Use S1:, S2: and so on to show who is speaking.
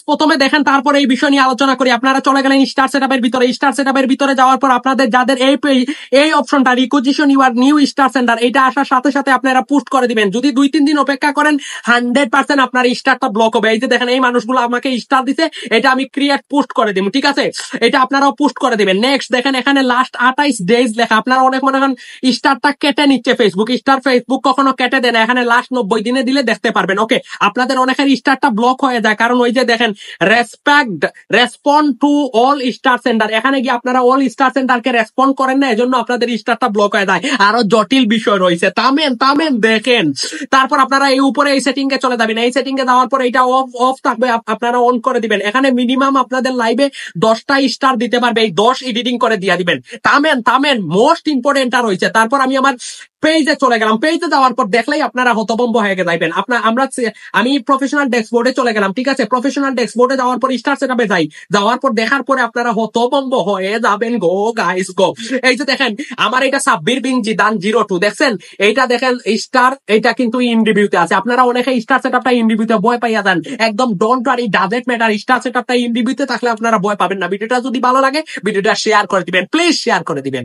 S1: প্রথমে দেখেন, তারপরে এই বিষয় নিয়ে আলোচনা করি। আপনারা চলে গেলেন স্টার সেটআপের ভিতরে। স্টার সেটআপের ভিতরে যাওয়ার পর আপনাদের যাদের এই অপশনটা requisition your new star centre, এটা আসার সাথে সাথে আপনারা পোস্ট করে দিবেন। যদি 2-3 দিন অপেক্ষা করেন 100% আপনার স্টারটা ব্লক হবে। এই যে দেখেন, এই মানুষগুলো আমাকে স্টার দিতে, এটা আমি ক্রিয়েট পোস্ট করে দিব, ঠিক আছে? এটা আপনারাও পোস্ট করে দিবেন। নেক্সট দেখেন, এখানে লাস্ট 28 ডেজ লেখা। আপনারা অনেক মনে করেন স্টারটা কেটে নিচ্ছে ফেসবুক। ফেসবুক কখনো কেটে দেয় না। এখানে লাস্ট 90 দিনে দিলে দেখতে পারবেন। ওকে, আপনাদের অনেকের স্টারটা ব্লক হয়ে যায়, কারণ ওই যে দেখেন respond to all star centre, এখানে গিয়ে আপনারা অল স্টার সেন্টারকে রেসপন্ড করেন না, এজন্য আপনাদের স্টারটা ব্লক হয়ে যায়। আরো জটিল বিষয় রয়েছে, থামেন দেখেন। তারপর আপনারা এই উপরে এই সেটিং এ চলে যাবেন। এই সেটিং এ যাওয়ার পর এটা অফ থাকবে, আপনারা অন করে দিবেন। এখানে মিনিমাম আপনাদের লাইভে 10টা স্টার দিতে পারবে, এই 10 এডিটিং করে দিয়ে দিবেন। থামেন, মোস্ট ইম্পর্টেন্টটা রয়েছে। তারপর আমি আমার পেজে চলে গেলাম। পেজে যাওয়ার পর দেখলেই আপনারা হতভম্ব হয়ে যাবেন। আমি প্রফেশনাল ড্যাশবোর্ডে চলে গেলাম, ঠিক আছে? প্রফেশনাল ড্যাশবোর্ডে যাওয়ার পর স্টার সেটআপে যাওয়ার পর দেখার পরে আপনারা হতভম্ব হয়ে যাবেন। গো গাইস গো। এই যে দেখেন, আমার এটা সাব্বির বিন জিদান 02 দেখছেন? এইটা দেখেন স্টার, এটা কিন্তু ইন রিভিউতে আছে। আপনারা অনেকে স্টার সেটআপটা ইন রিভিউতে ভয় পাইয়া যান। একদম don't worry, doesn't matter. Star সেটআপটা ইন রিভিউতে থাকলে আপনারা ভয় পাবেন না। ভিডিওটা যদি ভালো লাগে ভিডিওটা শেয়ার করে দিবেন, প্লিজ শেয়ার করে দিবেন।